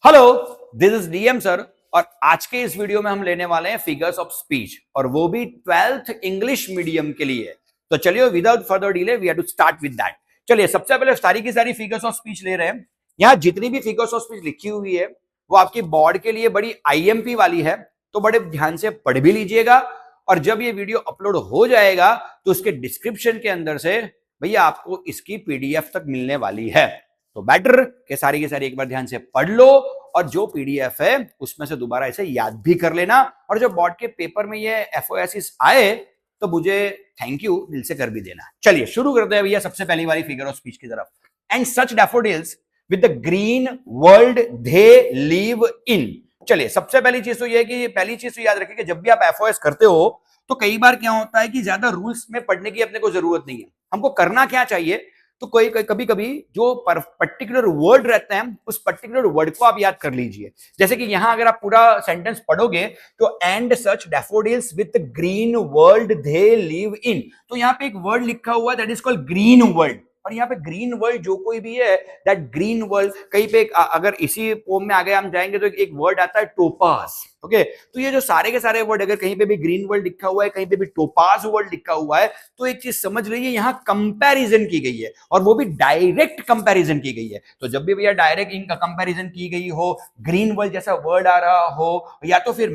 Hello, this is DM sir. और आज के इस वीडियो में हम लेने वाले हैं फिगर्स ऑफ स्पीच, और वो भी 12th इंग्लिश मीडियम के लिए। तो चलिए without further delay we have to start with that. चलिए सबसे पहले सारी की सारी फिगर्स ऑफ स्पीच ले रहे हैं। यहां जितनी भी फिगर्स ऑफ स्पीच लिखी हुई है वो आपकी बोर्ड के लिए बड़ी आईएमपी वाली है, तो बड़े ध्यान से पढ़ भी लीजिएगा। और जब ये वीडियो अपलोड हो जाएगा तो उसके डिस्क्रिप्शन के अंदर से भैया आपको इसकी पीडीएफ तक मिलने वाली है। तो बेटर के सारी की सारी एक बार ध्यान से पढ़ लो, और जो पीडीएफ है उसमें से दोबारा इसे याद भी कर लेना। और जब बोर्ड के पेपर में ये एफओएसिस आए तो मुझे थैंक यू दिल से कर भी देना। चलिए शुरू करते हैं भैया सबसे पहली वाली फिगर ऑफ स्पीच की तरफ। And such daffodils with the green world they live in. चलिए सबसे पहली चीज तो ये है कि पहली चीज तो याद रखिए कि जब भी आप एफओएस करते हो तो कई बार क्या होता है कि ज्यादा रूल्स में पढ़ने की अपने को जरूरत नहीं है। हमको करना क्या चाहिए, तो कोई कभी कभी जो पर्टिकुलर वर्ड रहते हैं उस पर्टिकुलर वर्ड को आप याद कर लीजिए। जैसे कि यहां अगर आप पूरा सेंटेंस पढ़ोगे तो and such daffodils with green world they live in, तो यहां पे एक वर्ड लिखा हुआ है that is called green world. और यहाँ पे ग्रीन वर्ल्ड जो कोई भी है दैट ग्रीन वर्ल्ड, कहीं पे अगर इसी पोम में आगे हम जाएंगे तो एक वर्ड आता है टोपाज। ओके, तो ये जो सारे के सारे वर्ड अगर कहीं पे भी ग्रीन वर्ल्ड लिखा हुआ है, कहीं पे भी टोपाज वर्ल्ड लिखा हुआ है, तो एक चीज समझ लीजिए यहाँ कंपैरिजन की गई है, और वो भी डायरेक्ट कंपैरिजन की गई है। तो जब भी भैया डायरेक्ट इनका कंपैरिजन की गई हो, ग्रीन वर्ल्ड जैसा वर्ड आ रहा हो या तो फिर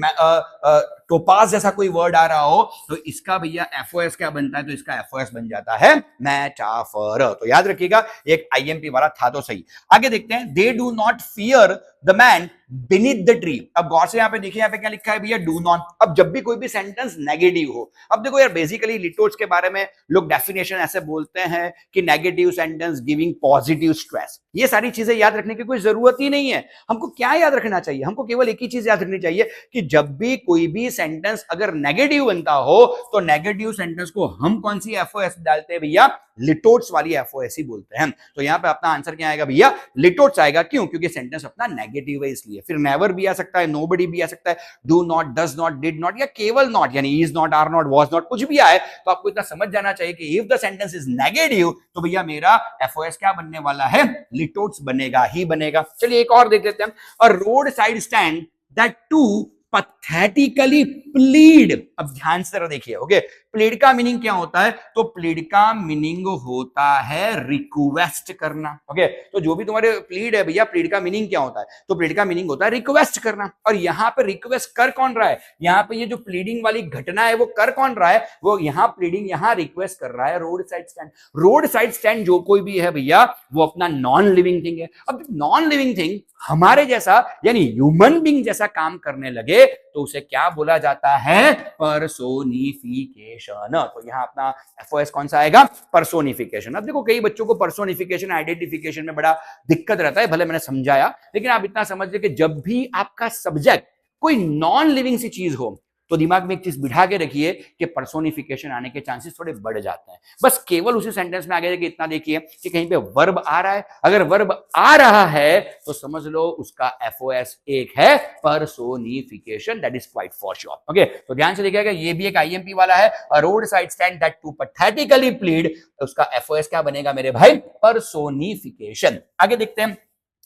टोपाज जैसा कोई वर्ड आ रहा हो, तो इसका भैया एफओएस क्या बनता है, तो इसका एफओएस बन जाता है मेटाफर। तो याद रखिएगा एक आईएमपी वाला था तो सही। आगे देखते हैं, they do not fear the man beneath the tree. अब गौर से यहाँ पे देखिए, यहाँ पे क्या लिखा है भैया, डू नॉट। अब जब भी कोई भी सेंटेंस नेगेटिव हो, अब देखो यार बेसिकली लिटोट्स के बारे में लोग डेफिनेशन ऐसे बोलते हैं कि negative sentence giving positive stress. ये सारी चीजें याद रखने की कोई जरूरत ही नहीं है। हमको क्या याद रखना चाहिए, हमको केवल एक ही चीज याद रखनी चाहिए कि जब भी कोई भी सेंटेंस अगर नेगेटिव बनता हो तो नेगेटिव सेंटेंस को हम कौन सी एफओएस डालते हैं भैया, लिटोट्स वाली एफओएस ही बोलते हैं। तो यहाँ पे अपना आंसर क्या आएगा भैया, लिटोट्स आएगा। क्यों? क्योंकि सेंटेंस अपना नेगेटिव है इसलिए। फिर नेवर भी आ सकता है, नोबडी भी आ सकता है, do not, does not, did not, या केवल नॉट, यानी is not, are not, was not, कुछ भी आए तो आपको इतना समझ जाना चाहिए कि if the sentence is negative तो भैया मेरा एफओएस क्या बनने वाला है, लिटोट्स बनेगा ही बनेगा। चलिए एक और देख लेते हैं। और road side stand that to pathetically plead. अब ध्यान से देखिए, ओके, प्लीड का मीनिंग क्या होता है, तो प्लीड का मीनिंग होता है रिक्वेस्ट करना। ओके, तो जो भी तुम्हारे प्लीड है भैया, प्लीड का मीनिंग क्या होता है, तो प्लीड का मीनिंग होता है रिक्वेस्ट करना। और यहाँ पे रिक्वेस्ट कर कौन रहा है, यहाँ पे ये जो प्लीडिंग वाली घटना है वो कर कौन रहा है, वो यहाँ प्लीडिंग, यहाँ रिक्वेस्ट कर रहा है road side stand. Road side stand जो कोई भी है भैया वो अपना नॉन लिविंग थिंग है। अब नॉन लिविंग थिंग हमारे जैसा यानी ह्यूमन बीइंग जैसा काम करने लगे तो उसे क्या बोला जाता है, पर्सोनिफिकेशन। तो यहां अपना एफओएस कौन सा आएगा, पर्सोनिफिकेशन। अब देखो कई बच्चों को पर्सोनिफिकेशन आइडेंटिफिकेशन में बड़ा दिक्कत रहता है, भले मैंने समझाया, लेकिन आप इतना समझ लीजिए कि जब भी आपका सब्जेक्ट कोई नॉन लिविंग सी चीज हो तो दिमाग में एक चीज बिठा के रखिए कि पर्सोनिफिकेशन आने के चांसेस थोड़े बढ़ जाते हैं। बस केवल उसी सेंटेंस में आगे इतना देखिए कि कहीं पे वर्ब आ रहा है, अगर वर्ब आ रहा है तो समझ लो उसका एफओएस एक है personification, that is quiet for sure. Okay, तो ध्यान से देखिएगा, ये भी एक आईएमपी वाला है। Road side stand that to pathetically plead, उसका एफओएस क्या बनेगा मेरे भाई, पर्सोनिफिकेशन। आगे देखते हैं,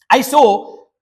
I saw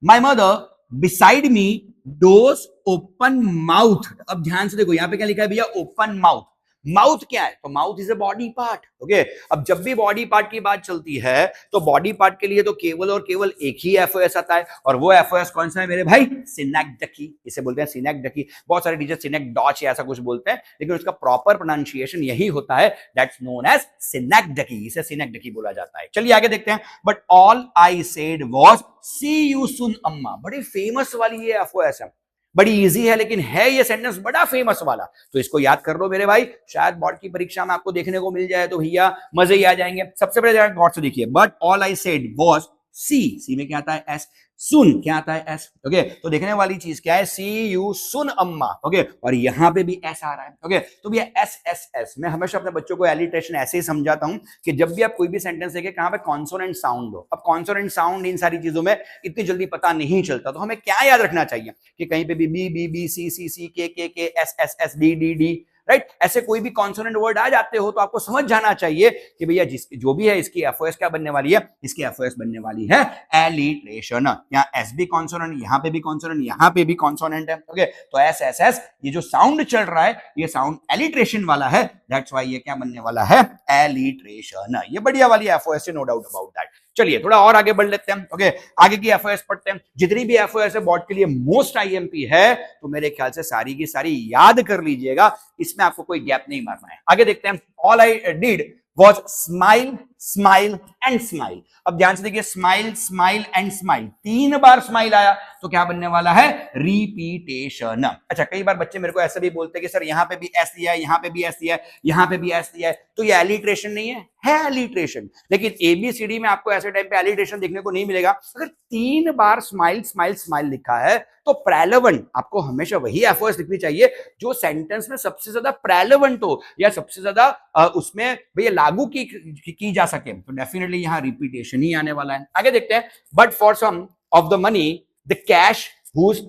my mother beside me doze open mouth. अब ध्यान से देखो यहाँ पे क्या लिखा है भैया, ओपन माउथ। माउथ क्या है, तो mouth is a body part. Okay, अब जब भी बॉडी पार्ट की बात चलती है तो बॉडी पार्ट के लिए तो केवल और केवल एक ही एफओएस आता है, और वो एफओएस कौन सा है मेरे भाई, सिनेक्डकी। इसे बोलते हैं सिनेक्डकी। बहुत सारे टीचर सिनेक्डॉच ऐसा कुछ बोलते हैं, लेकिन उसका प्रॉपर प्रोनाउंसिएशन यही होता है, दैट्स नोन एज सिनेक्डकी। इसे सिनेक्डकी बोला जाता है। चलिए आगे देखते हैं। But all I said was see you soon अम्मा। बड़ी फेमस वाली ये एफओएस है, बड़ी इजी है, लेकिन है ये सेंटेंस बड़ा फेमस वाला, तो इसको याद कर लो मेरे भाई। शायद बोर्ड की परीक्षा में आपको देखने को मिल जाए तो भैया मजे ही आ जाएंगे। सबसे पहले गौर से देखिए, but all I said was see में क्या आता है, एस। सुन क्या आता है, एस। ओके, तो देखने वाली चीज क्या है, सी यू सुन अम्मा। ओके, और यहां पे भी एस आ रहा है। ओके, तो भैया एस एस एस। मैं हमेशा अपने बच्चों को एलिट्रेशन ऐसे ही समझाता हूं कि जब भी आप कोई भी सेंटेंस देखें कहां पे कॉन्सोनेंट साउंड हो। अब कॉन्सोनेंट साउंड इन सारी चीजों में इतनी जल्दी पता नहीं चलता, तो हमें क्या याद रखना चाहिए कि कहीं पे भी B B B C C सी के S S S D D D, right. ऐसे कोई भी कॉन्सोनेंट वर्ड आ जाते हो तो आपको समझ जाना चाहिए कि भैया जिसकी जो भी है इसकी एफओएस क्या बनने वाली है, इसकी एफओएस बनने वाली है एलिट्रेशन। यहाँ एस भी कॉन्सोनेंट, यहाँ पे भी कॉन्सोनेंट, यहाँ पे भी कॉन्सोनेंट है। ओके, तो एस एस एस ये जो साउंड चल रहा है ये साउंड एलिट्रेशन वाला है, दैट्स व्हाई ये क्या बनने वाला है, एलिट्रेशन। ये बढ़िया वाली एफओएस है, नो डाउट अबाउट दैट। चलिए थोड़ा और आगे बढ़ लेते हैं। ओके, आगे की एफओएस पढ़ते हैं। जितनी भी एफओएस है बोर्ड के लिए मोस्ट आईएमपी है, तो मेरे ख्याल से सारी की सारी याद कर लीजिएगा, इसमें आपको कोई गैप नहीं मारना है। आगे देखते हैं। All I did was smile, smile and smile। अब ध्यान से देखिए, smile, smile and smile, 3 bar smile आया तो क्या बनने वाला है, रिपीटेशन। अच्छा, कई बार बच्चे मेरे को ऐसा भी बोलते हैं कि सर यहाँ पे भी एस दिया है, यहाँ पे भी एस दिया है, यहाँ पे भी एस दिया है, तो ये एलिट्रेशन नहीं है एलिट्रेशन। लेकिन एबीसीडी में आपको ऐसे टाइम पे एलिट्रेशन देखने को नहीं मिलेगा। अगर 3 बार स्माइल स्माइल स्माइल लिखा है तो प्रेलेवेंट आपको हमेशा वही एफओएस लिखनी चाहिए जो सेंटेंस में सबसे ज्यादा प्रेलेवेंट हो या सबसे ज्यादा उसमें भैया लागू की जा सके, तो डेफिनेटली यहां रिपीटेशन ही आने वाला है। आगे देखते हैं। But for some of the money the cash whose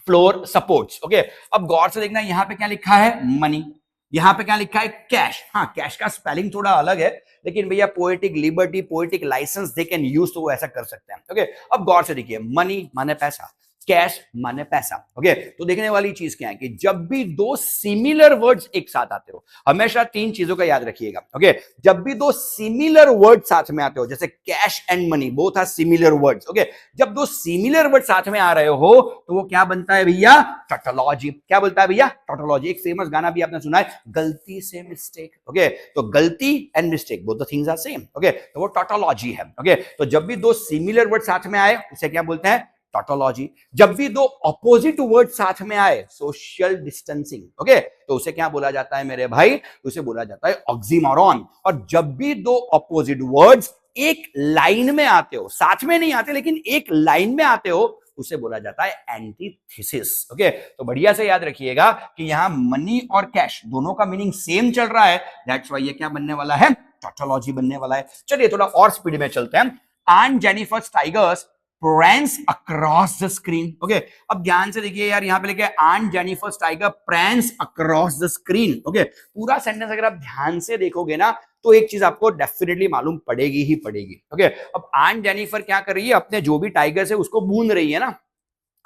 floor supports. Okay, अब गौर से देखना, यहां पे क्या लिखा है, मनी, यहां पे क्या लिखा है, कैश। हाँ, कैश का स्पेलिंग थोड़ा अलग है, लेकिन भैया poetic liberty, poetic licence they can use, तो वो ऐसा कर सकते हैं। ओके, अब गौर से देखिए, मनी माने पैसा, कैश माने पैसा। ओके, तो देखने वाली चीज क्या है कि जब भी 2 सिमिलर वर्ड्स एक साथ आते हो, हमेशा 3 चीजों का याद रखिएगा। ओके, जब भी 2 सिमिलर वर्ड साथ में आते हो, जैसे cash and money both are similar words. Okay, जब 2 सिमिलर वर्ड साथ में आ रहे हो तो वो क्या बनता है भैया, टोटोलॉजी। क्या बोलता है भैया, टोटोलॉजी। एक फेमस गाना भी आपने सुना है, गलती से मिस्टेक। ओके, तो गलती and mistake both the things are same. Okay, तो वो टोटोलॉजी है। ओके, तो जब भी 2 सिमिलर वर्ड साथ में आए उसे क्या बोलते हैं, टोटोलॉजी। जब भी 2 ऑपोजिट वर्ड साथ में आए, सोशल डिस्टेंसिंग। ओके, तो उसे क्या बोला जाता है मेरे भाई, उसे बोला जाता है ऑक्सीमोरॉन। और जब भी 2 ऑपोजिट वर्ड्स एक लाइन में आते हो, साथ में नहीं आते लेकिन एक लाइन में आते हो, उसे बोला जाता है एंटीथेसिस। ओके, तो बढ़िया से याद रखिएगा कि यहां मनी और कैश दोनों का मीनिंग सेम चल रहा है, दैट्स व्हाई ये क्या बनने वाला है, टोटोलॉजी बनने वाला है। चलिए थोड़ा और स्पीड में चलते हैं। And Jennifer's tigers prance across the screen। Okay, अब ध्यान से देखिए यार, यहां पे लिखा है Aunt Jennifer's tiger prance across the screen। Okay, पूरा सेंटेंस अगर आप ध्यान से देखोगे ना तो एक चीज आपको डेफिनेटली मालूम पड़ेगी ही पड़ेगी। ओके, अब आंट जेनिफर क्या कर रही है, अपने जो भी टाइगर है उसको बूंद रही है ना,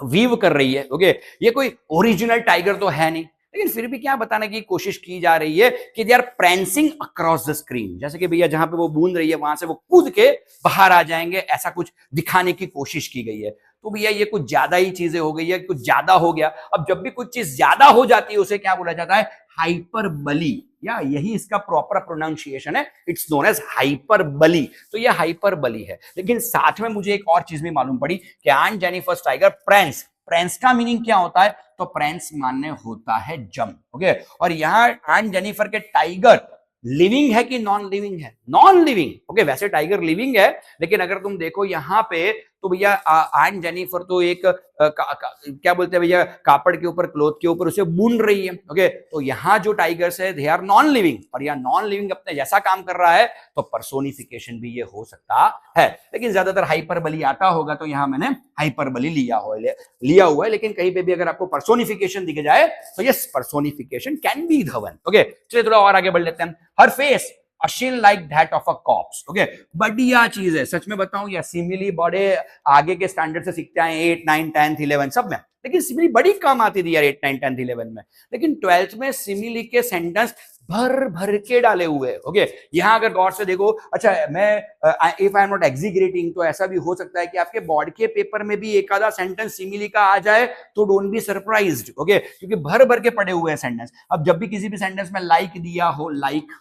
वीव कर रही है। ओके, ये कोई ओरिजिनल टाइगर तो है नहीं, लेकिन फिर भी क्या बताने की कोशिश की जा रही है कि they are prancing across the screen, जैसे कि भैया जहां पे वो बूंद रही है वहां से वो कूद के बाहर आ जाएंगे, ऐसा कुछ दिखाने की कोशिश की गई है। तो भैया ये कुछ ज्यादा ही चीजें हो गई है, कुछ ज्यादा हो गया। अब जब भी कुछ चीज ज्यादा हो जाती है उसे क्या बोला जाता है, हाइपरबली, या यही इसका प्रॉपर प्रोनाउंसिएशन है, इट्स नोन एज हाइपरबली। तो ये हाइपरबली है। लेकिन साथ में मुझे एक और चीज भी मालूम पड़ी कि आंट जेनिफर्स टाइगर प्रेंस, प्रेंस का मीनिंग क्या होता है, तो प्रेंस मानने होता है जम। ओके, और यहां आंट जेनिफर के टाइगर लिविंग है कि नॉन लिविंग है, नॉन लिविंग। ओके, वैसे टाइगर लिविंग है, लेकिन अगर तुम देखो यहां पे तो भैया आंट जेनिफर तो एक क्या बोलते हैं भैया, कापड़ के ऊपर, क्लोथ के ऊपर उसे बुन रही है। ओके, तो यहाँ जो टाइगर्स है दे आर नॉन लिविंग, और यहाँ नॉन लिविंग अपने जैसा काम कर रहा है, तो पर्सोनिफिकेशन भी ये हो सकता है। लेकिन ज्यादातर हाइपरबली आता होगा, तो यहाँ मैंने हाइपरबली लिया हुआ है। लेकिन कहीं पे भी अगर आपको पर्सोनिफिकेशन दिख जाए तो yes, personification can be the one. Okay, चलिए थोड़ा और आगे बढ़ लेते हैं। Her face ashen like that of a corpse. Okay, बढ़िया चीज है, सच में बताऊं, या सिमिली बड़े आगे के स्टैंडर्ड से सीखते हैं, 8, 9, 10, 11 सब में, लेकिन सिमिली बड़ी काम आती थी यार 8, 9, 10, 11 में। लेकिन 12th में सिमिली के सेंटेंस भर भर के डाले हुए। ओके, यहां अगर गौर से देखो, अच्छा मैं इफ आई एम नॉट एग्जीग्रेटिंग, तो ऐसा भी हो सकता है कि आपके बोर्ड के पेपर में भी एक आधा सेंटेंस सिमिली का आ जाए, तो डोंट बी सरप्राइज्ड। ओके, क्योंकि भर भर के पड़े हुए हैं सेंटेंस। अब जब भी किसी भी सेंटेंस में लाइक दिया हो, लाइक,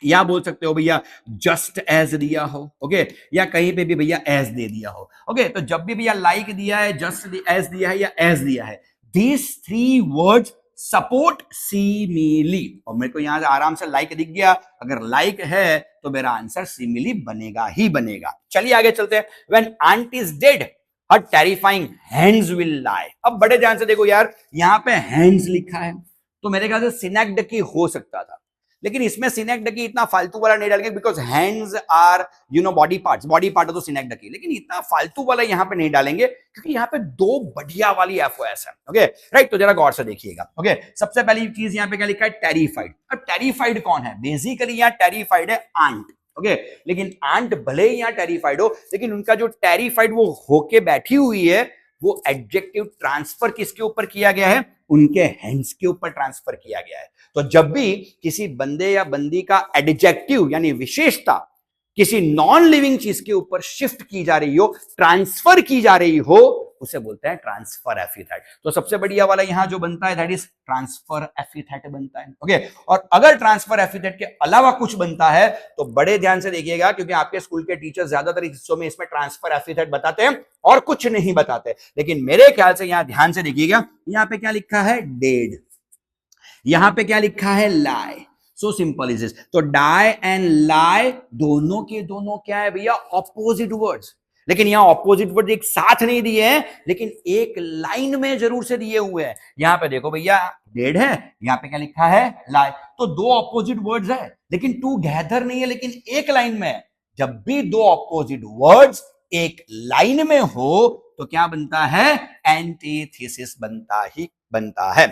या बोल सकते हो भैया जस्ट एज दिया हो। ओके, या कहीं पे भी भैया एज दे दिया हो। ओके, तो जब भी भैया लाइक दिया है, जस्ट एज दिया है, या एज दिया है, these 3 words सपोर्ट सिमिली। और मेरे को यहां से आराम से लाइक दिख गया, अगर लाइक है तो मेरा आंसर सिमिली बनेगा ही बनेगा। चलिए आगे चलते हैं। When aunt is dead, her terrifying hands will lie। अब बड़े ध्यान से देखो यार, यहां पे hands लिखा है, तो मेरे ख्याल से सिनेक्ड की हो सकता था, लेकिन इसमें सिनेक्डकी इतना फालतू वाला नहीं डालेंगे, because hands our body part तो सिनेक्डकी, लेकिन इतना फालतू वाला यहाँ पे नहीं डालेंगे क्योंकि यहाँ पे दो बढ़िया वाली एफओएस है। ओके राइट, तो जरा गौर से देखिएगा। ओके सबसे पहली चीज यहाँ पे क्या लिखा है, टेरिफाइड। अब टेरिफाइड कौन है, बेसिकली यहाँ टेरिफाइड है आंट। ओके लेकिन आंट भले ही यहाँ टेरिफाइड हो, लेकिन उनका जो टेरिफाइड वो होके बैठी हुई है, वो एडजेक्टिव ट्रांसफर किसके ऊपर किया गया है, उनके हैंड्स के ऊपर ट्रांसफर किया गया है। तो जब भी किसी बंदे या बंदी का एडजेक्टिव यानी विशेषता किसी नॉन लिविंग चीज के ऊपर शिफ्ट की जा रही हो, ट्रांसफर की जा रही हो, उसे बोलते हैं ट्रांसफर एफिथेट। तो सबसे बढ़िया वाला यहां जो बनता है दैट इज ट्रांसफर एफिथेट बनता है। ओके और अगर ट्रांसफर एफिथेट के अलावा कुछ बनता है तो बड़े ध्यान से देखिएगा, क्योंकि आपके स्कूल के टीचर ज्यादातर हिस्सों में इसमें ट्रांसफर एफिथेट बताते हैं और कुछ नहीं बताते, लेकिन मेरे ख्याल से यहां ध्यान से देखिएगा, यहां पे क्या लिखा है, डेड, यहां पे क्या लिखा है, lie. So simple is this. तो डाई एंड लाई दोनों के दोनों क्या है भैया, ऑपोजिट वर्ड्स, लेकिन यहां ऑपोजिट वर्ड एक साथ नहीं दिए हैं, लेकिन एक लाइन में जरूर से दिए हुए हैं। यहां पे देखो भैया, डेड है, यहां पे क्या लिखा है, लाई। तो दो ऑपोजिट वर्ड्स है, लेकिन टुगेदर नहीं है, लेकिन एक लाइन में है। जब भी दो ऑपोजिट वर्ड्स एक लाइन में हो तो क्या बनता है, एंटीथेसिस बनता ही बनता है।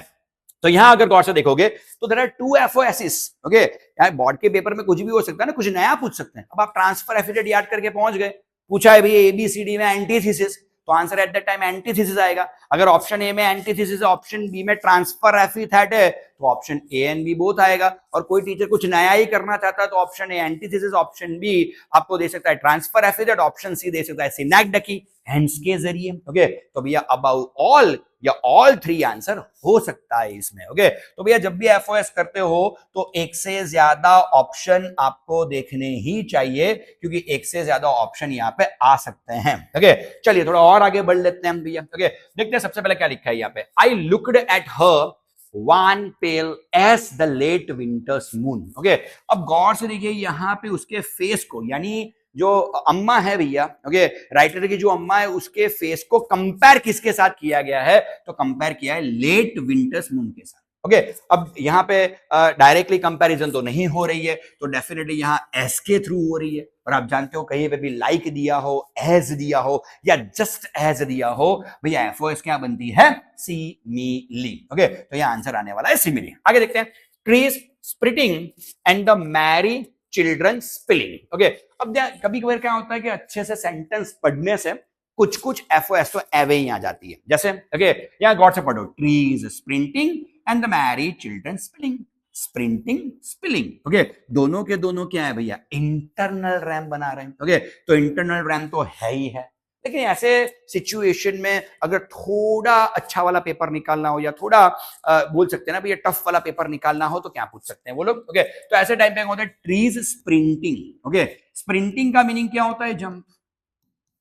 तो यहां अगर गौर से देखोगे तो देयर आर टू एफओएसिस। ओके यार बोर्ड के पेपर में कुछ भी हो सकता है ना, कुछ नया पूछ सकते हैं। अब आप ट्रांसफर एफिथेट याद करके पहुंच गए, पूछा है भैया एबीसीडी में एंटीथेसिस, तो answer at that time antithesis आएगा। अगर ऑप्शन ए में एंटीथेसिस है, ऑप्शन बी में ट्रांसफर एफिथेट है, तो option A and B both आएगा। और कोई टीचर कुछ नया ही करना चाहता है तो option A antithesis, option B आपको दे सकता है ट्रांसफर एफिथेट, ऑप्शन सी दे सकता है सिनेक्डकी हैंड्स के जरिए। ओके तो भैया अबाउट ऑल या ऑल थ्री आंसर हो सकता है इसमें। ओके तो भैया जब भी एफओएस करते हो तो एक से ज्यादा ऑप्शन आपको देखने ही चाहिए, क्योंकि एक से ज्यादा ऑप्शन यहाँ पे आ सकते हैं। ओके चलिए थोड़ा और आगे बढ़ लेते हैं हम भैया। ओके देखते हैं सबसे पहले क्या लिखा है यहाँ पे, I looked at her wan pale as the late winter's moon. Okay अब गौर से देखिए यहाँ पे उसके फेस को, यानी जो अम्मा है भैया, ओके राइटर की जो अम्मा है उसके फेस को कंपेयर किसके साथ किया गया है, तो कंपेयर किया है लेट विंटर्स मून के साथ। ओके अब यहाँ पे डायरेक्टली कंपैरिजन तो नहीं हो रही है, तो डेफिनेटली यहाँ एस के थ्रू हो रही है। और आप जानते हो कहीं पे भी लाइक दिया हो, एज दिया हो या जस्ट एज दिया हो, भैया एफओएस क्या बनती है, सिमिली। ओके तो यहाँ आंसर आने वाला है सिमिली। आगे देखते हैं, trees sprinting and the merry children spilling. Okay अब कभी कभार क्या होता है कि अच्छे से सेंटेंस पढ़ने से कुछ कुछ एफओएस तो एवे ही आ जाती है। जैसे ओके यहां गौर से पढ़ो, trees sprinting and the merry children spilling, sprinting spilling. Okay दोनों के दोनों क्या है भैया, इंटरनल रैम बना रहे हैं। ओके तो इंटरनल रैम तो है ही है, लेकिन ऐसे सिचुएशन में अगर थोड़ा अच्छा वाला पेपर निकालना हो या थोड़ा बोल सकते हैं ना भैया टफ वाला पेपर निकालना हो, तो क्या पूछ सकते हैं वो लोग। ओके तो ऐसे टाइम पे होता है ट्रीज स्प्रिंटिंग। ओके स्प्रिंटिंग का मीनिंग क्या होता है, जंप,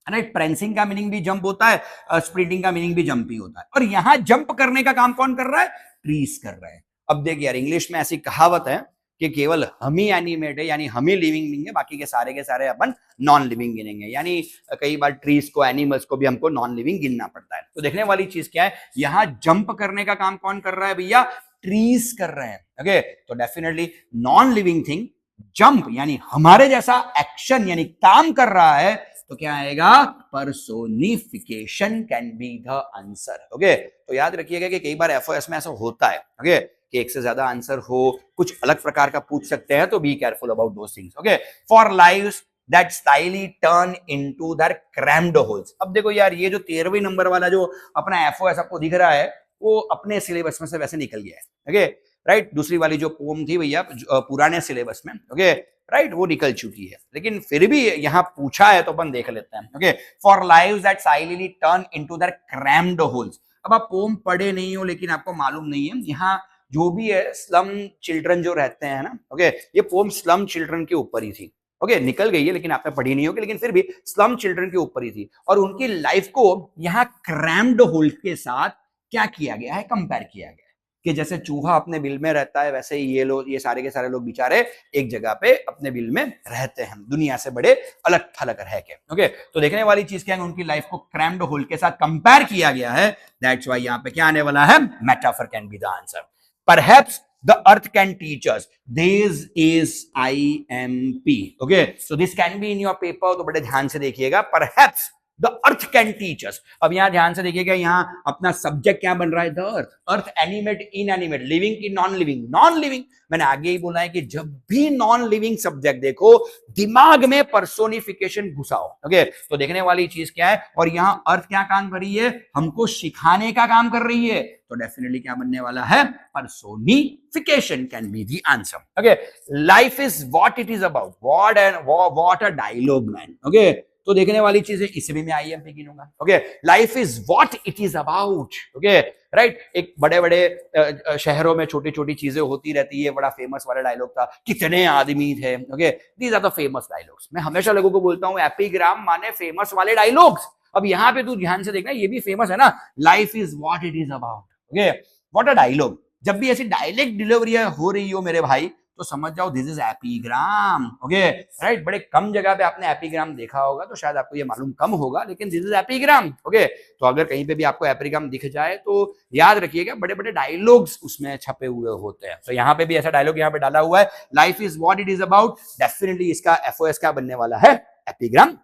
राइट। प्रेंसिंग का मीनिंग भी जंप होता है, स्प्रिंटिंग का मीनिंग भी जंप ही होता है। और यहां जंप करने का काम कौन कर रहा है, ट्रीज कर रहा है। अब देखिए यार इंग्लिश में ऐसी कहावत है कि केवल हम ही एनिमेट है, यानी हम ही लिविंग बीइंग है, बाकी के सारे अपन नॉन लिविंग गिनेंगे। यानी कई बार ट्रीज को, एनिमल्स को भी हमको नॉन लिविंग गिनना पड़ता है। तो देखने वाली चीज क्या है, यहां जंप करने का काम कौन कर रहा है भैया, ट्रीज कर रहे हैं। ओके तो definitely non living thing jump यानी हमारे जैसा एक्शन यानी काम कर रहा है, तो क्या आएगा, personification can be the answer. Okay तो याद रखिएगा कि कई बार एफओएस में ऐसा होता है ओके कि एक से ज्यादा आंसर हो, कुछ अलग प्रकार का पूछ सकते हैं, तो be careful about those things. Okay for lives that styli turn into their cramped holes. अब देखो यार ये जो 13वें नंबर वाला जो अपना एफओएस आपको दिख रहा है वो अपने सिलेबस में से वैसे निकल गया है। ओके राइट दूसरी वाली जो पोम थी भैया पुराने सिलेबस में, ओके राइट वो निकल चुकी है, लेकिन फिर भी यहां पूछा है तो अपन देख लेते हैं। Okay for lives that slyly turn into their cramped holes. अब आप पोम पढ़े नहीं हो लेकिन आपको मालूम नहीं है, यहाँ जो भी है स्लम चिल्ड्रन जो रहते हैं ना, ओके ये पोम स्लम चिल्ड्रन के ऊपर ही थी। ओके निकल गई है लेकिन आपने पढ़ी नहीं होगी, लेकिन फिर भी स्लम चिल्ड्रन के ऊपर ही थी, और उनकी लाइफ को यहाँ क्रैम्ड होल के साथ क्या किया गया है, कंपेयर किया गया है कि जैसे चूहा अपने बिल में रहता है वैसे ही ये लोग, ये सारे के सारे लोग बेचारे एक जगह पे अपने बिल में रहते हैं, दुनिया से बड़े अलग थलग रह के। ओके तो देखने वाली चीज क्या है, उनकी लाइफ को क्रैम्ड होल के साथ कंपेयर किया गया है, दैट्स व्हाई यहाँ पे क्या आने वाला है, metaphor can be the answer. Perhaps the earth can teach us. This is IMP. Okay, so this can be in your paper. तो बड़े ध्यान से देखिएगा. Perhaps the earth can teach us. अब यहां ध्यान से देखिएगा, यहां अपना सब्जेक्ट क्या बन रहा है? the earth. earth animate, inanimate, living की नॉन लिविंग? Non living. मैंने आगे ही बोला है कि जब भी नॉन लिविंग सब्जेक्ट देखो, दिमाग में पर्सोनिफिकेशन घुसाओ. ओके, तो देखने वाली चीज क्या है? और यहां अर्थ क्या काम कर रही है? हमको सिखाने का काम कर रही है. तो डेफिनेटली क्या बनने वाला है? Personification can be the answer. Okay, life is what it is about. What a dialogue man. Okay, तो देखने वाली चीज है, इसे भी मैं आईएमपी गिनूंगा. Okay, life is what it is about. Okay, right. एक बड़े बड़े शहरों में छोटी छोटी चीजें होती रहती है. बड़ा फेमस वाला डायलॉग था, कितने आदमी थे. Okay, these are the famous dialogues. मैं हमेशा लोगों को बोलता हूं एपिग्राम माने फेमस वाले डायलॉग्स. अब यहां पे तू ध्यान से देखना, ये भी फेमस है ना. Life is what it is about. Okay, what a dialogue. जब भी ऐसी डायलेक्ट डिलीवरी हो रही हो मेरे भाई, तो समझ जाओ this is epigram. Okay, right. बड़े कम जगह पे आपने एपिग्राम देखा होगा, तो शायद आपको ये मालूम कम होगा, लेकिन दिस इज एपिग्राम. ओके, तो अगर कहीं पे भी आपको एपिग्राम दिख जाए तो याद रखिएगा, बड़े बड़े डायलॉग्स उसमें छपे हुए होते हैं. तो यहाँ पे भी ऐसा डायलॉग यहाँ पे डाला हुआ है, life is what it is about. Definitely इसका एफओएस क्या बनने वाला है? एपिग्राम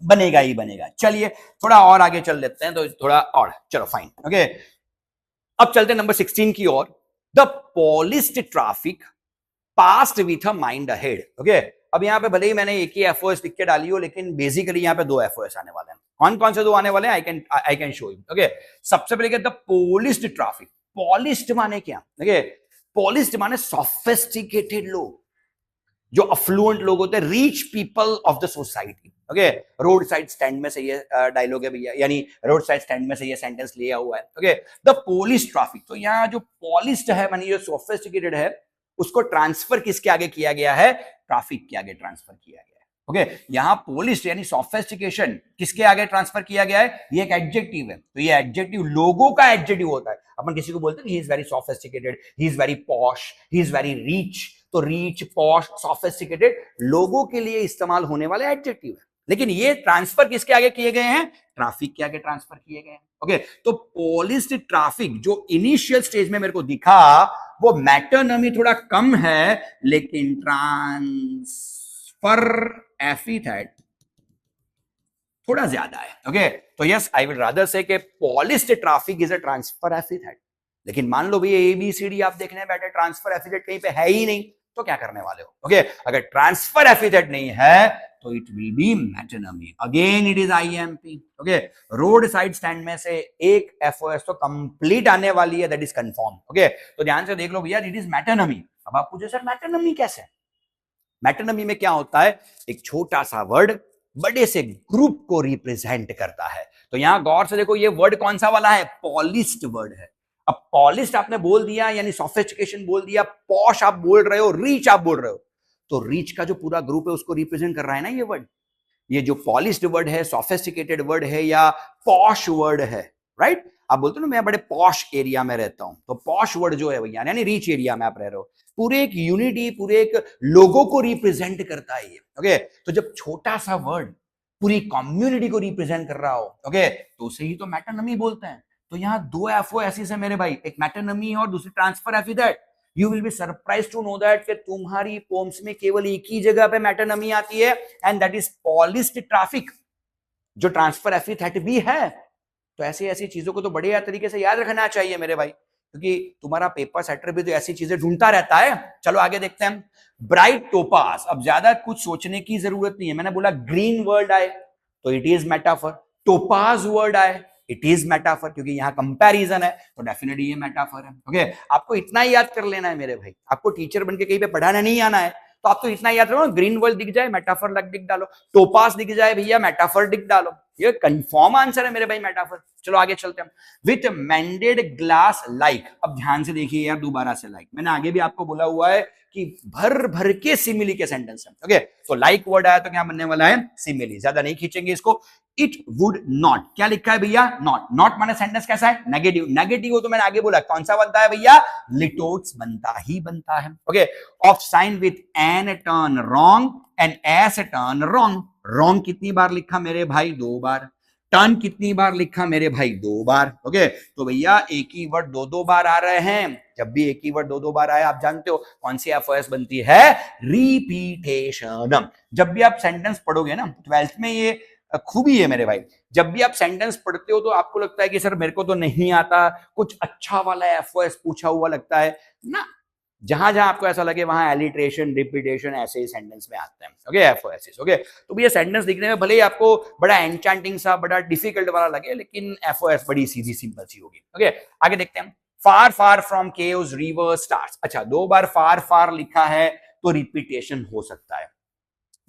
बनेगा ही बनेगा. चलिए थोड़ा और आगे चल लेते हैं, तो थोड़ा और चलो फाइन. ओके, अब चलते हैं नंबर 16 की ओर. The polished traffic passed with a mind ahead. Okay, अब यहां पे भले ही मैंने एक ही एफओएस लिख के डाली हो, लेकिन बेसिकली यहां पे दो एफओएस आने वाले हैं. कौन कौन से दो आने वाले हैं? I can show you. Okay, सबसे पहले द पॉलिस्ड ट्रैफिक. पॉलिस्ड माने क्या? ओके, पॉलिस्ड माने सोफिस्टिकेटेड लोग, जो अफ्लुएंट लोग होते हैं, rich people of the society. Okay, road side stand में से ये डायलॉग है भैया, यानी रोड साइड स्टैंड में से ये सेंटेंस लिया हुआ है. Okay, the polished traffic. तो यहाँ जो पॉलिस्ड है मानी जो सोफिस्टिकेटेड है, उसको ट्रांसफर किसके आगे किया गया है? ट्रैफिक के आगे ट्रांसफर किया गया है. ओके, यहां पॉलिश यानी सोफिस्टिकेशन किसके आगे ट्रांसफर किया गया है? ये एक एडजेक्टिव है. तो ये एडजेक्टिव लोगों का एडजेक्टिव होता है. अपन किसी को बोलते हैं he is very sophisticated, he is very posh, he is very rich. तो रिच, पॉश, सोफिस्टिकेटेड लोगों के लिए इस्तेमाल होने वाले एडजेक्टिव है. लेकिन ये ट्रांसफर किसके आगे किए गए हैं? ट्रैफिक के आगे ट्रांसफर किए गए हैं. ओके, तो पॉलिस्ड ट्रैफिक जो इनिशियल स्टेज में मेरे को दिखा, वो मैटरनमी थोड़ा कम है, लेकिन ट्रांसफर एफिथेट थोड़ा ज्यादा है. ओके, तो yes, I will rather say कि polished traffic is a transfer epithet. लेकिन मान लो भैया एबीसीडी आप देखने बैठे, ट्रांसफर एफिथेट कहीं पे है ही नहीं, तो क्या करने वाले हो? ओके, अगर ट्रांसफर एफिथेट नहीं है तो it will be metonymy. Again it is IMP. Okay, road side stand में से एक एफओएस तो कंप्लीट आने वाली है, दैट इज कंफर्म. ओके, तो ध्यान से देख लो भैया, इट इज मैटरनमी. अब आप पूछे सर मैटरनमी कैसे? मैटरनमी में क्या होता है? एक छोटा सा वर्ड बड़े से ग्रुप को रिप्रेजेंट करता है. तो यहां गौर से देखो, ये वर्ड कौन सा वाला है? पॉलिस्ड वर्ड है. अब पॉलिस्ड आपने बोल दिया, यानी सोफिस्टिकेशन बोल दिया, पॉश आप बोल रहे हो, रिच आप बोल रहे हो, तो रिच का जो पूरा ग्रुप है उसको रिप्रेजेंट कर रहा है ना ये वर्ड. ये जो पॉलिस्ड वर्ड है, सोफिस्टिकेटेड वर्ड है या पॉश वर्ड है, राइट. आप बोलते हो ना मैं बड़े पॉश एरिया में रहता हूं, तो पॉश वर्ड जो है भैया, यानी रिच एरिया में आप रह रहे हो, पूरे एक यूनिटी, पूरे एक लोगों को रिप्रेजेंट करता है ये. ओके, तो जब छोटा सा वर्ड पूरी कम्युनिटी को रिप्रेजेंट कर रहा हो, ओके, तो उसे ही तो मैटरनमी बोलते हैं. तो यहां दो एफओएस है मेरे भाई, एक मैटरनमी और दूसरी transfer epithet. You will be surprise to know that कि तुम्हारी पोम्स में केवल एक ही जगह पे मैटरनमी आती है, and that is polished traffic, जो ट्रांसफर एफिथेट भी है. तो ऐसी ऐसी चीजों को तो बढ़िया तरीके से याद रखना चाहिए मेरे भाई, क्योंकि तुम्हारा पेपर सेटर भी तो ऐसी चीजें ढूंढता रहता है. चलो आगे देखते हैं. Bright topaz. अब ज्यादा कुछ सोचने की जरूरत नहीं है. मैंने बोला ग्रीन वर्ड आए तो it is metaphor, topaz word आए इट इज मेटाफर, क्योंकि यहां कंपैरिजन है, तो डेफिनेटली ये मेटाफर है. ओके, आपको इतना ही याद कर लेना है मेरे भाई. आपको टीचर बनके कहीं पे पढ़ाना नहीं आना है, तो आप तो इतना याद रखो, ग्रीन वर्ड दिख जाए मेटाफर लिख डालो, टोपास दिख जाए भैया मेटाफर लिख डालो. ये कंफर्म आंसर है मेरे भाई, मेटाफर. चलो आगे चलते हैं. With mended glass like. अब ध्यान से देखिए यार, दोबारा से लाइक. मैंने आगे भी आपको बोला हुआ है कि भर भर के सिमिली के सेंटेंस है. ओके, तो लाइक वर्ड आया तो क्या बनने वाला है? सिमिली. ज्यादा नहीं खींचेंगे इसको. It would not. क्या लिखा है भैया? नॉट. नॉट माने सेंटेंस कैसा है? नेगेटिव. नेगेटिव हो तो मैंने आगे बोला कौन सा बनता है भैया? लिटोट्स बनता ही बनता है. Okay, of sine with an turn wrong and S turn wrong. Wrong कितनी बार लिखा मेरे भाई? 2 बार. टन कितनी बार लिखा मेरे भाई? 2 बार। ओके, तो भैया एक ही वर्ड 2 बार आ रहे हैं। जब भी एक ही वर्ड 2 बार आए, आप जानते हो कौन सी एफओएस बनती है? रिपीटेशन। जब भी आप सेंटेंस पढ़ोगे ना 12th में, ये खूबी है मेरे भाई, जब भी आप सेंटेंस पढ़ते हो तो आपको लगता है कि सर मेरे को तो नहीं आता, कुछ अच्छा वाला एफओएस पूछा हुआ लगता है ना। जहां जहां आपको ऐसा लगे वहां एलिट्रेशन, रिपीटेशन ऐसे ही सेंटेंस में आते हैं। Okay, FOS. ओके, तो ये सेंटेंस दिखने में भले ही आपको बड़ा एन्चांटिंग सा, बड़ा डिफिकल्ट वाला लगे, लेकिन एफओएस बड़ी सीधी सिंपल सी होगी। ओके, आगे देखते हैं। Far far from capes river stars. अच्छा, 2 बार फार फार लिखा है तो रिपीटेशन हो सकता है।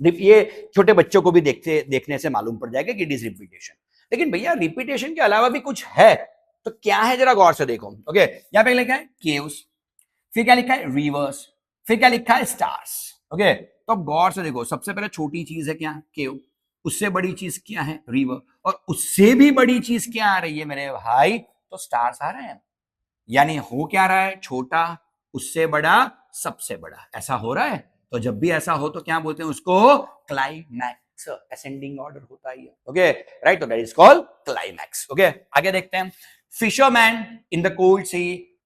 ये छोटे बच्चों को भी देखने से मालूम पड़ जाएगा कि इट इज रिपीटेशन। लेकिन भैया रिपीटेशन के अलावा भी कुछ है, तो क्या है जरा गौर से देखो। ओके, यहां पे लिखा है केव्स, फिर क्या लिखा है? रिवर्स, फिर क्या लिखा है? स्टार्स। ओके, तो अब गौर से देखो, सबसे पहले छोटी चीज है क्या? केव। उससे बड़ी चीज क्या है? रिवर। और उससे भी बड़ी चीज क्या आ रही है मेरे भाई? तो स्टार्स आ रहे हैं। यानी हो क्या रहा है? छोटा, उससे बड़ा, सबसे बड़ा, ऐसा हो रहा है। तो जब भी ऐसा हो तो क्या बोलते हैं उसको? क्लाइमैक्स। असेंडिंग ऑर्डर होता है। ओके, राइट, तो that is called climax. Okay, आगे देखते हैं। Fisherman in the cold sea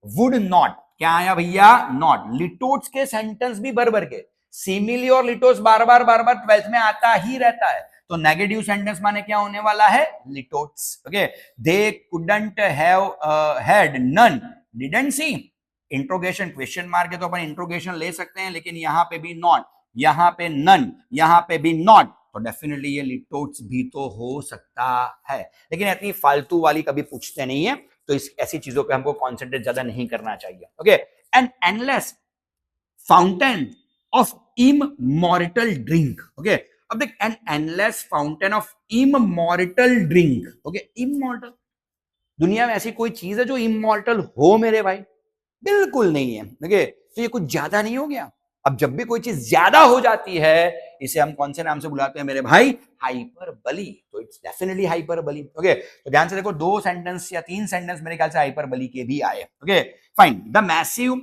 would not, क्या आया भैया? नॉट। लिटोट्स के सेंटेंस भी भर भर के, सिमिली और लिटोट्स बार बार 12th में आता ही रहता है। तो नेगेटिव सेंटेंस माने क्या होने वाला है? Litotes. Okay, they couldn't have had none, didn't see. Interrogation, question mark है तो अपन इंट्रोगेशन ले सकते हैं, लेकिन यहां पे भी नॉट, यहां पे नन, यहां पे भी नॉट, तो डेफिनेटली ये लिटोट्स भी तो हो सकता है। लेकिन इतनी फालतू वाली कभी पूछते नहीं है, तो इस ऐसी चीजों पे हमको कॉन्सेंट्रेट ज्यादा नहीं करना चाहिए। Okay, an endless fountain of immortal drink. Okay, अब देख, an endless fountain of immortal drink. Okay, immortal, दुनिया में ऐसी कोई चीज है जो इममॉर्टल हो मेरे भाई? बिल्कुल नहीं है। ओके, तो ये कुछ ज्यादा नहीं हो गया? अब जब भी कोई चीज ज्यादा हो जाती है, इसे हम कौन से नाम से बुलाते हैं मेरे भाई? हाइपरबली। तो इट्स डेफिनेटली हाइपरबली। ओके, तो ध्यान से देखो, 2 सेंटेंस या 3 सेंटेंस मेरे ख्याल से हाइपरबली के भी आए। Okay, fine. The massive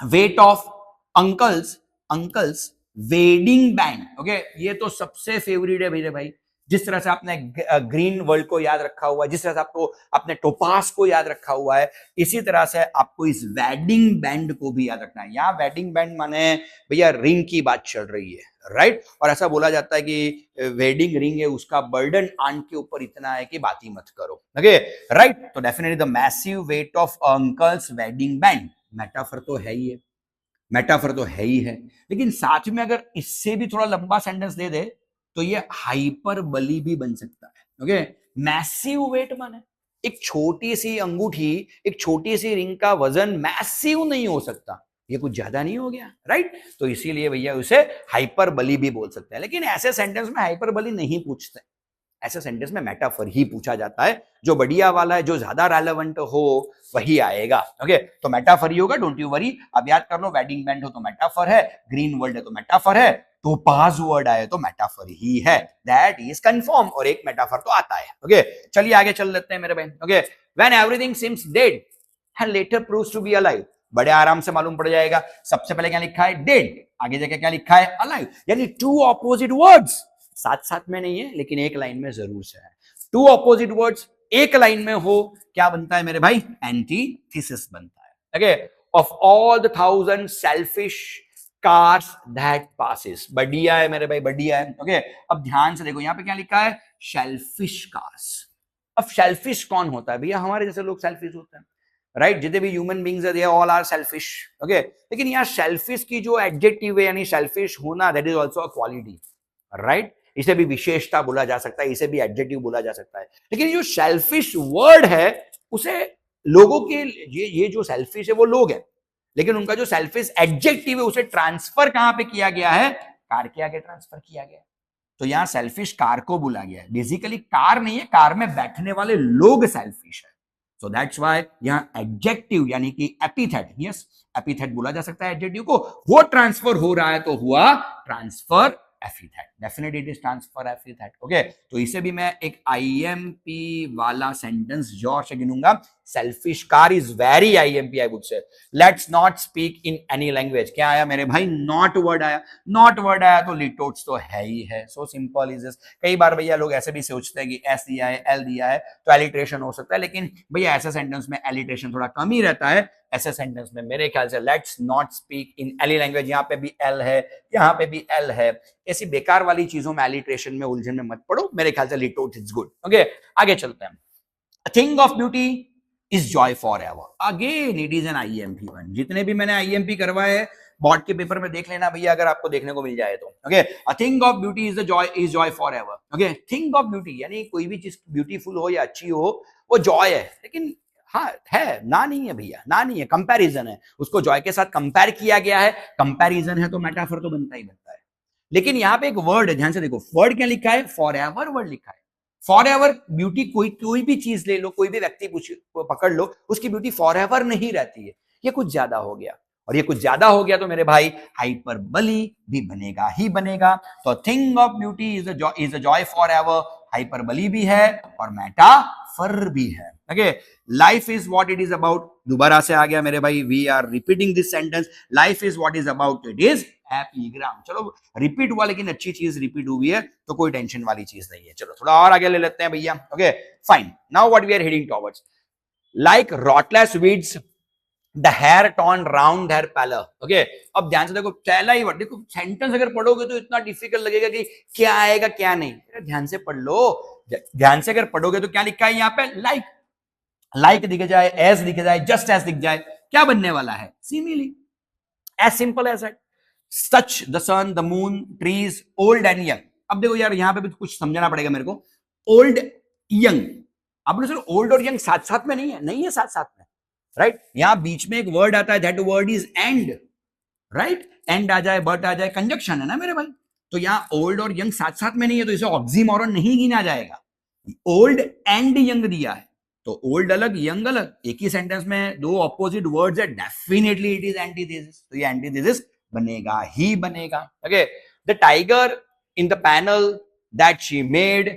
weight of uncle's wedding band. Okay, ये तो सबसे फेवरेट है मेरे भाई। जिस तरह से आपने ग्रीन वर्ल्ड को याद रखा हुआ है, जिस तरह से आपको अपने टोपास को याद रखा हुआ है, इसी तरह से आपको इस वेडिंग बैंड को भी याद रखना है। यहाँ वेडिंग बैंड माने भैया रिंग की बात चल रही है, राइट? और ऐसा बोला जाता है कि वेडिंग रिंग है, उसका बर्डन आंट के ऊपर इतना है कि बात ही मत करो। ओके, राइट, तो definitely the massive weight of uncle's wedding band, metaphor तो है ही है, मेटाफर तो है ही है, लेकिन साथ में अगर इससे भी थोड़ा लंबा सेंटेंस दे दे तो ये हाइपरबली भी बन सकता है। ओके, मैसिव वेट माने एक छोटी सी अंगूठी, एक छोटी सी रिंग का वजन मैसिव नहीं हो सकता, ये कुछ ज्यादा नहीं हो गया, राइट? तो इसीलिए भैया उसे हाइपरबली भी बोल सकते हैं। लेकिन ऐसे सेंटेंस में हाइपरबली नहीं पूछते, ऐसे सेंटेंस में मेटाफर ही पूछा जाता है। जो बढ़िया वाला है, जो ज्यादा रेलेवेंट हो, वही आएगा। ओके, तो मेटाफर ही होगा, डोंट यू वरी। अब याद कर लो, वेडिंग बैंड हो तो मेटाफर है, ग्रीन वर्ल्ड है तो मेटाफर है, टोपाज वर्ड आए तो मेटाफर ही है, दैट इज कंफर्म। और एक मेटाफर तो आता है। ओके, चलिए आगे चल लेते हैं मेरे भाई। Okay, when everything seems dead and later proves to be alive, बड़े आराम से मालूम पड़ जाएगा। सबसे पहले क्या लिखा है? डेड, आगे जाके क्या लिखा है? अलाइव। यानी 2 ऑपोजिट वर्ड्स साथ साथ में नहीं है, लेकिन एक लाइन में जरूर से है। 2 ऑपोजिट वर्ड्स एक लाइन में हो, क्या बनता है मेरे भाई? एंटीथेसिस बनता है। Okay, of all the 1000 selfish cars that passes, बढ़िया है मेरे भाई, बढ़िया है। ओके, अब ध्यान से देखो, यहां पे क्या लिखा है? Shellfish cars. अब शेल्फिश कौन होता है भैया? हमारे जैसे लोग शेल्फिश होते हैं, राइट? जितने भी ह्यूमन बींग्स है, they all are selfish. Okay, लेकिन यहाँ शेल्फिश की जो एडजेक्टिव है, यानी शेल्फिश होना, that is also a quality, right? इसे भी विशेषता बोला जा सकता है, इसे भी एडजेक्टिव बोला जा सकता है। लेकिन जो सेल्फिश वर्ड है, उसे लोगों के, ये जो सेल्फिश है वो लोग हैं, लेकिन उनका जो सेल्फिश एडजेक्टिव है उसे ट्रांसफर कहां पे किया गया है? कार के आगे ट्रांसफर किया गया है। तो यहां सेल्फिश कार को बोला गया है। बेसिकली कार नहीं है, कार में बैठने वाले लोग सेल्फिश है। सो दैट्स व्हाई यहां एडजेक्टिव यानी कि एपिथेट, यस एपिथेट बोला जा सकता है एडजेक्टिव को, वो ट्रांसफर हो रहा है तो हुआ transfer epithet. Definitely it is transfer F that. Okay, तो इसे भी मैं एक आईएमपी वाला सेंटेंस जोर से गिनूंगा। Selfish car is very IMP, I would say. Let's not speak in any language. क्या आया मेरे भाई? नॉट वर्ड आया। नॉट वर्ड आया तो लिटोट्स तो है ही है। So simple is this. कई बार भैया लोग ऐसे भी सोचते हैं कि एस दिया है, एल दिया है तो एलिट्रेशन हो सकता है, लेकिन भैया ऐसे सेंटेंस में एलिट्रेशन थोड़ा कम ही रहता है। ऐसे सेंटेंस में मेरे ख्याल से let's not speak in any language, यहाँ पे भी एल है, यहाँ पे भी एल है, ऐसी बेकार वाली चीजों में एलिट्रेशन में उलझन में मत पड़ो। मेरे ख्याल से लिटोट इज गुड। ओके, आगे चलते हैं। A thing of beauty is joy forever. Again, it is an IMP one. जितने भी मैंने IMP करवाए बोर्ड के पेपर में देख लेना भैया, अगर आपको देखने को मिल जाए तो। Okay, a thing of beauty is joy forever. Okay, thing of beauty यानी कोई भी चीज ब्यूटीफुल हो या अच्छी हो वो जॉय है, लेकिन हाँ है ना, नहीं है भैया, ना नहीं है, कंपैरिजन है। उसको जॉय के साथ कंपेयर किया गया है, कंपैरिजन है तो मेटाफर तो बनता ही बनता है। लेकिन यहाँ पे एक वर्ड है, ध्यान से देखो, वर्ड क्या लिखा है? फॉरएवर वर्ड लिखा है। फॉरएवर ब्यूटी, कोई भी चीज ले लो, कोई भी व्यक्ति पकड़ लो, उसकी ब्यूटी फॉरएवर नहीं रहती है। ये कुछ ज्यादा हो गया, और ये कुछ ज्यादा हो गया तो मेरे भाई हाइपरबली भी बनेगा ही बनेगा। तो thing of beauty is a joy forever, hyperbole भी है और मेटाफर भी है। Okay, life is what it is about. दोबारा से आ गया मेरे भाई, we are repeating this sentence. Life is what is about, it is epigram. चलो रिपीट हुआ, लेकिन अच्छी चीज रिपीट हुई है तो कोई टेंशन वाली चीज नहीं है। चलो थोड़ा और आगे ले लेते हैं भैया। Okay fine, now what we are heading towards, like rootless weeds the hair torn round her pallor. Okay, अब ध्यान से देखो, पहला ही वर्ड देखो, सेंटेंस अगर पढ़ोगे तो इतना डिफिकल्ट लगेगा कि क्या आएगा क्या नहीं। ध्यान से पढ़ लो, ध्यान से अगर पढ़ोगे तो क्या लिखा है यहाँ पे? लाइक, लाइक दिख जाए, एज दिख जाए, जस्ट एज दिख जाए, क्या बनने वाला है? Simile, as simple as that. Such the sun, the moon, trees, old and young. अब देखो यार, यहां पे भी कुछ समझना पड़ेगा मेरे को। ओल्ड यंग, अब सर ओल्ड और यंग साथ साथ में नहीं है, नहीं है साथ साथ में, राइट? यहां बीच में एक वर्ड आता है, that word is end, right? End आ जाए, बट आ जाए, कंजक्शन है ना मेरे भाई। तो यहां ओल्ड और यंग साथ साथ में नहीं है, तो इसे ऑक्सीमोरन नहीं गिना जाएगा। ओल्ड एंड यंग दिया है तो ओल्ड अलग यंग अलग, एक ही सेंटेंस में दो ऑपोजिट वर्ड्स है, डेफिनेटली इट इज एंटीथेसिस। तो ये एंटीथेसिस बनेगा ही बनेगा। Okay, the tiger in the panel that she made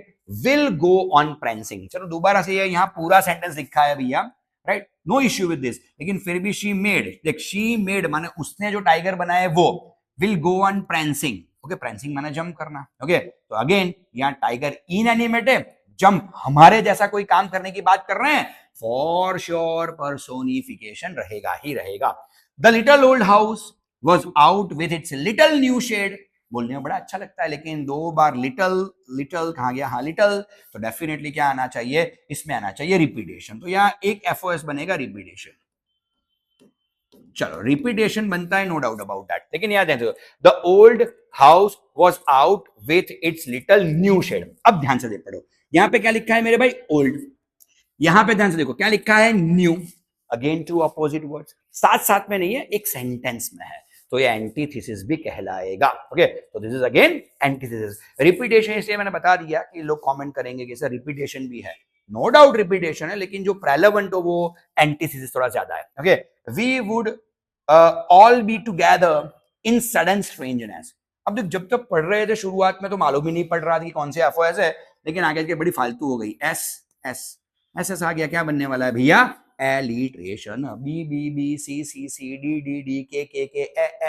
will go on prancing. चलो दोबारा से, यहां पूरा सेंटेंस लिखा है भैया, right? No issue with this, लेकिन फिर भी शी मेड, देख शी मेड माने उसने जो टाइगर बनाया वो, will go on prancing. Okay, prancing माने जंप करना। ओके, तो अगेन यहां टाइगर इनएनिमेट है, जंप हमारे जैसा कोई काम करने की बात कर रहे हैं, फॉर श्योर पर्सोनिफिकेशन रहेगा ही रहेगा। The little old house was out with its little new shade। बोलने में बड़ा अच्छा लगता है, लेकिन दो बार लिटल, लिटल कहां गया? हाँ लिटल, तो डेफिनेटली क्या आना चाहिए? इसमें आना चाहिए रिपीटेशन। तो यहाँ एक एफओएस बनेगा, रिपीटेशन। चलो रिपीटेशन बनता है, नो डाउट अबाउट दैट। लेकिन याद है, the old house was out with its little new shade. अब ध्यान से पढ़ो, यहां पे क्या लिखा है मेरे भाई? ओल्ड। यहां पे ध्यान से देखो क्या लिखा है? New. Again two opposite words, साथ साथ में नहीं है, एक सेंटेंस में है, तो ये एंटीथेसिस भी कहलाएगा। ओके, तो this is again antithesis. Repetition इसलिए मैंने बता दिया कि लोग कमेंट करेंगे कि सर रिपीटेशन भी है, नो डाउट रिपीटेशन है, लेकिन जो प्रेलेवेंट हो वो एंटीथेसिस थोड़ा ज्यादा है। Okay, we would all be together in sudden strangeness. अब देख, जब तक पढ़ रहे थे शुरुआत में तो मालूम ही नहीं पड़ रहा था कि कौन से एफओएस है, लेकिन आगे के बड़ी फालतू हो गई। एस एस एस एस आ गया, क्या बनने वाला है भैया? Alliteration. B B B, C C C, D D D, के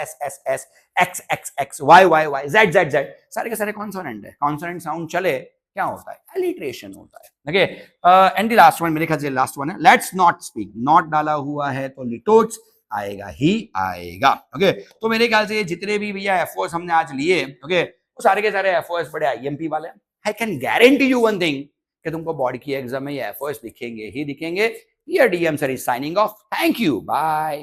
S S S, X X X, Y Y Y, Z Z Z, सारे के सारे कॉन्सोनेंट है। कॉन्सोनेंट साउंड चले क्या होता है? एलिट्रेशन होता है। Okay, and the last one, मेरे ख्याल से लास्ट वन है, लेट्स नॉट स्पीक। नॉट डाला हुआ है तो लिटोट्स आएगा ही आएगा। ओके, तो मेरे ख्याल से जितने भी भैया एफओएस हमने आज लिए, ओके, वो सारे के सारे एफओएस बड़े आईएमपी वाले हैं। I can guarantee you one thing, कि तुमको बोर्ड की एग्जाम में ये एफओएस दिखेंगे ही दिखेंगे। Here DM sir is signing off. Thank you. Bye.